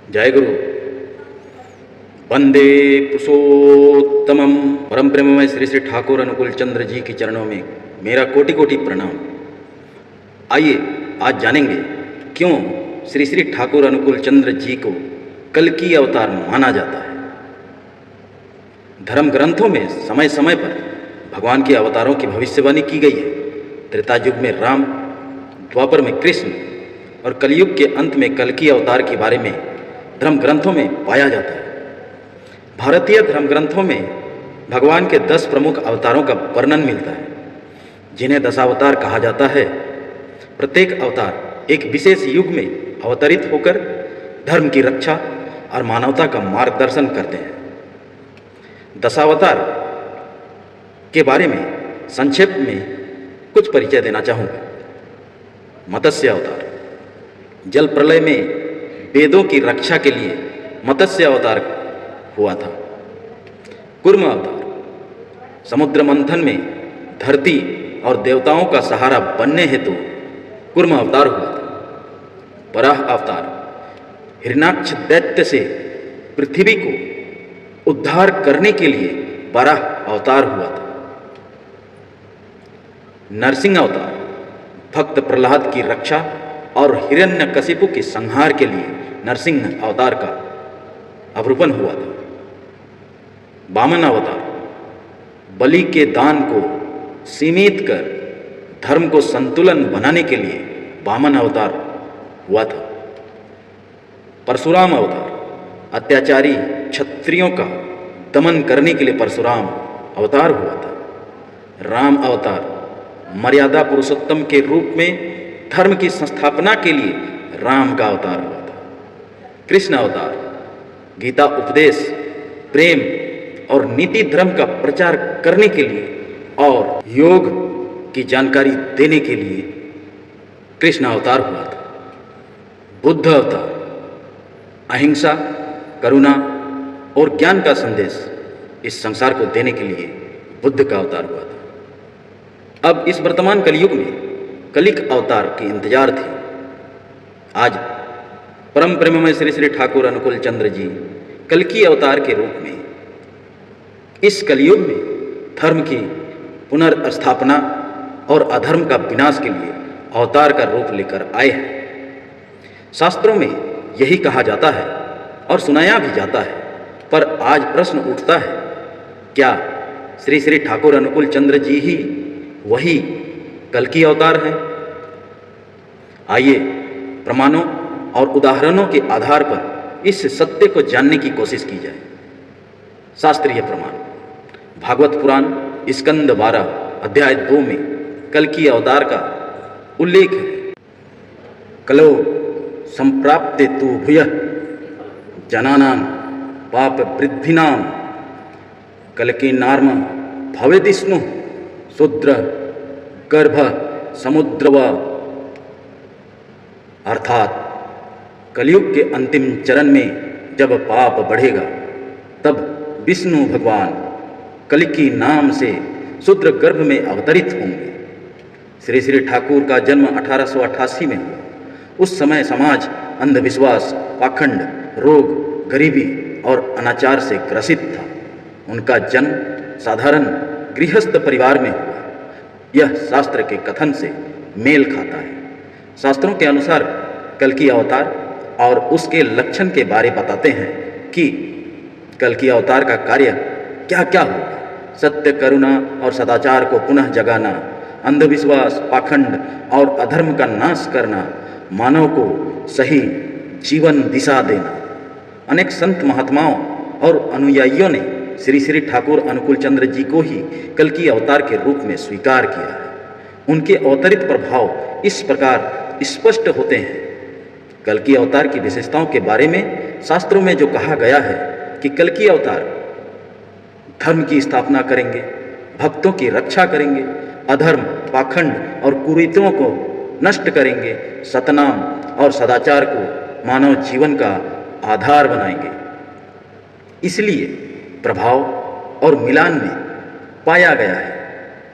जय गुरु। वंदे पुरुषोत्तमम। परम प्रेममय श्री श्री ठाकुर अनुकूल चंद्र जी के चरणों में मेरा कोटि कोटि प्रणाम। आइए आज जानेंगे क्यों श्री श्री ठाकुर अनुकूल चंद्र जी को कल्कि अवतार माना जाता है। धर्म ग्रंथों में समय समय पर भगवान के अवतारों की भविष्यवाणी की गई है। त्रेता युग में राम, द्वापर में कृष्ण और कलयुग के अंत में कल्कि अवतार के बारे में धर्म ग्रंथों में पाया जाता है। भारतीय धर्म ग्रंथों में भगवान के 10 प्रमुख अवतारों का वर्णन मिलता है, जिन्हें दशावतार कहा जाता है। प्रत्येक अवतार एक विशेष युग में अवतरित होकर धर्म की रक्षा और मानवता का मार्गदर्शन करते हैं। दशावतार के बारे में संक्षेप में कुछ परिचय देना चाहूँगा। मत्स्य अवतार, जल प्रलय में वेदों की रक्षा के लिए मत्स्य अवतार हुआ था। कूर्म अवतार, समुद्र मंथन में धरती और देवताओं का सहारा बनने हेतु कूर्म अवतार हुआ था। वराह अवतार, हिरण्याक्ष दैत्य से पृथ्वी को उद्धार करने के लिए वराह अवतार हुआ था। नरसिंह अवतार, भक्त प्रहलाद की रक्षा और हिरण्यकशिपु के संहार के लिए नरसिंह अवतार का अवरूपण हुआ था। वामन अवतार, बलि के दान को सीमित कर धर्म को संतुलन बनाने के लिए वामन अवतार हुआ था। परशुराम अवतार, अत्याचारी क्षत्रियों का दमन करने के लिए परशुराम अवतार हुआ था। राम अवतार, मर्यादा पुरुषोत्तम के रूप में धर्म की संस्थापना के लिए राम का अवतार हुआ था। कृष्ण अवतार, गीता उपदेश, प्रेम और नीति धर्म का प्रचार करने के लिए और योग की जानकारी देने के लिए कृष्ण अवतार हुआ था। बुद्ध अवतार, अहिंसा, करुणा और ज्ञान का संदेश इस संसार को देने के लिए बुद्ध का अवतार हुआ था। अब इस वर्तमान कलयुग में कलिक अवतार की इंतजार थी। आज परम प्रेममय श्री श्री ठाकुर अनुकूल चंद्र जी कल्कि अवतार के रूप में इस कलयुग में धर्म की पुनर्स्थापना और अधर्म का विनाश के लिए अवतार का रूप लेकर आए हैं। शास्त्रों में यही कहा जाता है और सुनाया भी जाता है, पर आज प्रश्न उठता है, क्या श्री श्री ठाकुर अनुकूल चंद्र जी ही वही कल्कि अवतार हैं? आइए प्रमाणों और उदाहरणों के आधार पर इस सत्य को जानने की कोशिश की जाए। शास्त्रीय प्रमाण, भागवत पुराण स्कंद 12 अध्याय 2 में कल्कि अवतार का उल्लेख है। कलो संप्राप्ते तु भूयः जनानां पाप वृद्धिनां कल्कि नार्म भवेदिष्णु शूद्र गर्भ समुद्रव। अर्थात कलयुग के अंतिम चरण में जब पाप बढ़ेगा तब विष्णु भगवान कल्कि नाम से शूद्र गर्भ में अवतरित होंगे। श्री श्री ठाकुर का जन्म 1888 में हुआ। उस समय समाज अंधविश्वास, पाखंड, रोग, गरीबी और अनाचार से ग्रसित था। उनका जन्म साधारण गृहस्थ परिवार में हुआ। यह शास्त्र के कथन से मेल खाता है। शास्त्रों के अनुसार कल्कि अवतार और उसके लक्षण के बारे बताते हैं कि कल्कि अवतार का कार्य क्या क्या होगा। सत्य, करुणा और सदाचार को पुनः जगाना, अंधविश्वास, पाखंड और अधर्म का नाश करना, मानव को सही जीवन दिशा देना। अनेक संत महात्माओं और अनुयायियों ने श्री श्री ठाकुर अनुकूल चंद्र जी को ही कल्कि अवतार के रूप में स्वीकार किया है। उनके अवतरित प्रभाव इस प्रकार स्पष्ट होते हैं। कल्कि अवतार की विशेषताओं के बारे में शास्त्रों में जो कहा गया है कि कल्कि अवतार धर्म की स्थापना करेंगे, भक्तों की रक्षा करेंगे, अधर्म, पाखंड और कुरीतियों को नष्ट करेंगे, सतनाम और सदाचार को मानव जीवन का आधार बनाएंगे। इसलिए प्रभाव और मिलान में पाया गया है।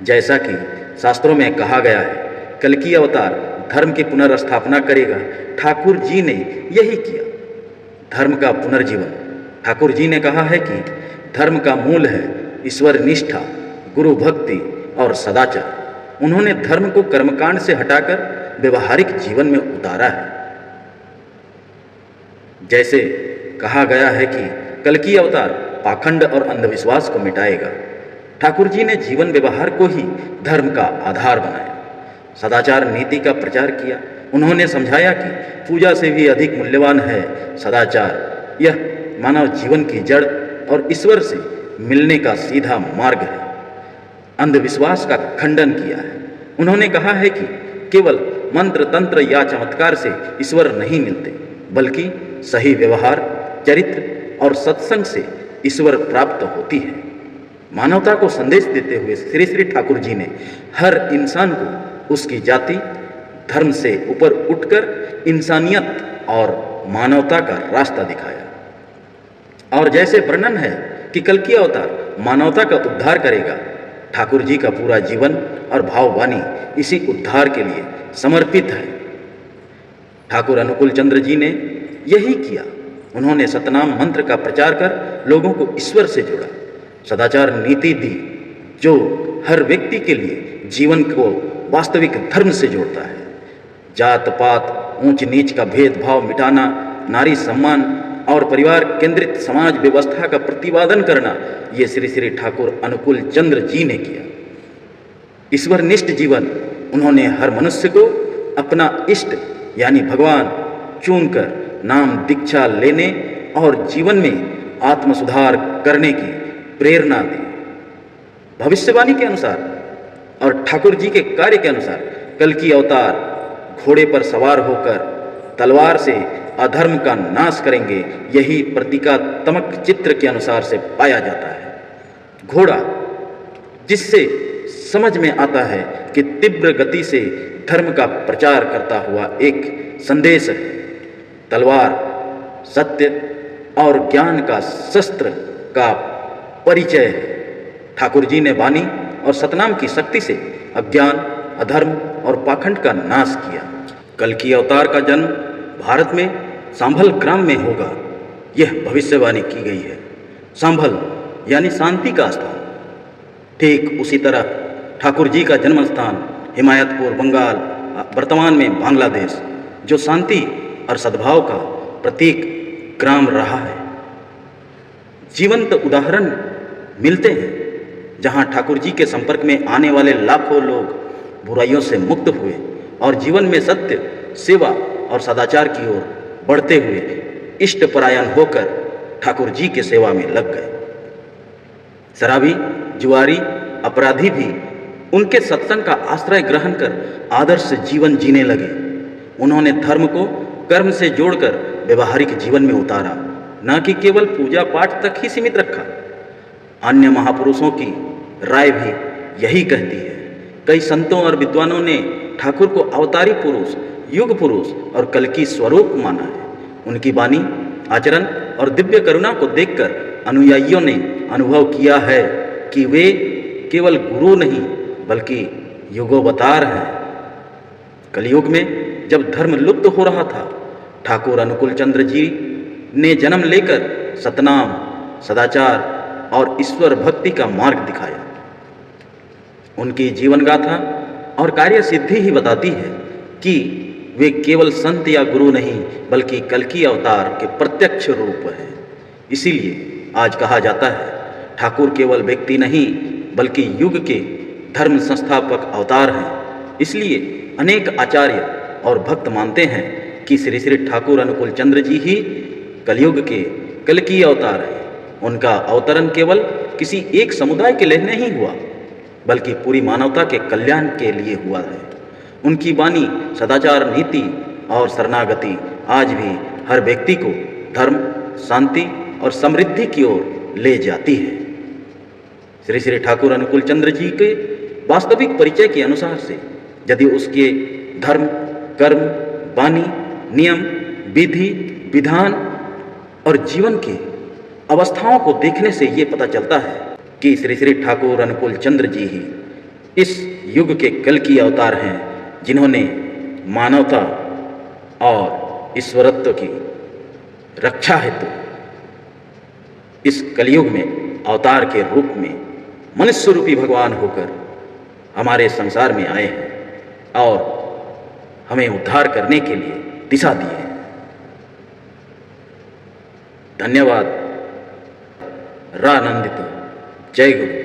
जैसा कि शास्त्रों में कहा गया है, कल्कि अवतार धर्म की पुनर्स्थापना करेगा। ठाकुर जी ने यही किया। धर्म का पुनर्जीवन। ठाकुर जी ने कहा है कि धर्म का मूल है ईश्वर निष्ठा, गुरु भक्ति और सदाचार। उन्होंने धर्म को कर्मकांड से हटाकर व्यवहारिक जीवन में उतारा है। जैसे कहा गया है कि कल्कि अवतार पाखंड और अंधविश्वास को मिटाएगा, ठाकुर जी ने जीवन व्यवहार को ही धर्म का आधार बनाया, सदाचार नीति का प्रचार किया। उन्होंने समझाया कि पूजा से भी अधिक मूल्यवान है सदाचार। यह मानव जीवन की जड़ और ईश्वर से मिलने का सीधा मार्ग है। अंधविश्वास का खंडन किया है। उन्होंने कहा है कि केवल मंत्र तंत्र या चमत्कार से ईश्वर नहीं मिलते, बल्कि सही व्यवहार, चरित्र और सत्संग से ईश्वर प्राप्त होती है। मानवता को संदेश देते हुए श्री श्री ठाकुर जी ने हर इंसान को उसकी जाति धर्म से ऊपर उठकर इंसानियत और मानवता का रास्ता दिखाया। और जैसे वर्णन है कि कल्कि अवतार मानवता का उद्धार करेगा, ठाकुर जी का पूरा जीवन और भाववाणी इसी उद्धार के लिए समर्पित है। ठाकुर अनुकूल चंद्र जी ने यही किया। उन्होंने सतनाम मंत्र का प्रचार कर लोगों को ईश्वर से जोड़ा, सदाचार नीति दी जो हर व्यक्ति के लिए जीवन को वास्तविक धर्म से जोड़ता है। जात पात ऊंच नीच का भेदभाव मिटाना, नारी सम्मान और परिवार केंद्रित समाज व्यवस्था का प्रतिपादन करना, ये श्री श्री ठाकुर अनुकूल चंद्र जी ने किया। ईश्वरनिष्ठ जीवन उन्होंने हर मनुष्य को अपना इष्ट यानी भगवान चुनकर नाम दीक्षा लेने और जीवन में आत्म सुधार करने की प्रेरणा दी। भविष्यवाणी के अनुसार और ठाकुर जी के कार्य के अनुसार कल्कि अवतार घोड़े पर सवार होकर तलवार से अधर्म का नाश करेंगे। यही प्रतीकात्मक चित्र के अनुसार से पाया जाता है। घोड़ा जिससे समझ में आता है कि तीव्र गति से धर्म का प्रचार करता हुआ एक संदेश है। तलवार सत्य और ज्ञान का शस्त्र का परिचय है। ठाकुर जी ने वाणी और सतनाम की शक्ति से अज्ञान, अधर्म और पाखंड का नाश किया। कल्कि अवतार का जन्म भारत में सांभल ग्राम में होगा, यह भविष्यवाणी की गई है। सांभल यानी शांति का स्थान। ठीक उसी तरह ठाकुर जी का जन्म स्थान हिमायतपुर, बंगाल, वर्तमान में बांग्लादेश, जो शांति और सद्भाव का प्रतीक ग्राम रहा है। जीवंत उदाहरण मिलते हैं जहां ठाकुर जी के संपर्क में आने वाले लाखों लोग बुराइयों से मुक्त हुए और जीवन में सत्य, सेवा और सदाचार की ओर बढ़ते हुए इष्ट परायण होकर ठाकुर जी के सेवा में लग गए। शराबी, जुआरी, अपराधी भी उनके सत्संग का आश्रय ग्रहण कर आदर्श जीवन जीने लगे। उन्होंने धर्म को कर्म से जोड़कर व्यवहारिक जीवन में उतारा, न कि केवल पूजा पाठ तक ही सीमित रखा। अन्य महापुरुषों की राय भी यही कहती है। कई संतों और विद्वानों ने ठाकुर को अवतारी पुरुष, युग पुरुष और कल्कि स्वरूप माना है। उनकी वाणी, आचरण और दिव्य करुणा को देखकर अनुयायियों ने अनुभव किया है कि वे केवल गुरु नहीं बल्कि युगोवतार हैं। कलयुग में जब धर्म लुप्त हो रहा था, ठाकुर अनुकूल चंद्र जी ने जन्म लेकर सतनाम, सदाचार और ईश्वर भक्ति का मार्ग दिखाया। उनकी जीवन गाथा और कार्य सिद्धि ही बताती है कि वे केवल संत या गुरु नहीं बल्कि कल्कि अवतार के प्रत्यक्ष रूप हैं। इसीलिए आज कहा जाता है ठाकुर केवल व्यक्ति नहीं बल्कि युग के धर्म संस्थापक अवतार हैं। इसलिए अनेक आचार्य और भक्त मानते हैं कि श्री श्री ठाकुर अनुकूल चंद्र जी ही कलयुग के कल्कि अवतार हैं। उनका अवतरण केवल किसी एक समुदाय के लिए नहीं हुआ बल्कि पूरी मानवता के कल्याण के लिए हुआ है। उनकी वाणी, सदाचार नीति और शरणागति आज भी हर व्यक्ति को धर्म, शांति और समृद्धि की ओर ले जाती है। श्री श्री ठाकुर अनुकूल चंद्र जी के वास्तविक परिचय के अनुसार से यदि उसके धर्म, कर्म, वाणी, नियम, विधि, विधान और जीवन की अवस्थाओं को देखने से ये पता चलता है कि श्री श्री ठाकुर अनुकूल चंद्र जी ही इस युग के कल्कि अवतार हैं, जिन्होंने मानवता और ईश्वरत्व की रक्षा हेतु इस कलयुग में अवतार के रूप में मनुष्य रूपी भगवान होकर हमारे संसार में आए हैं और हमें उद्धार करने के लिए दिशा दी है। धन्यवाद। रानंदित। जय गुरु।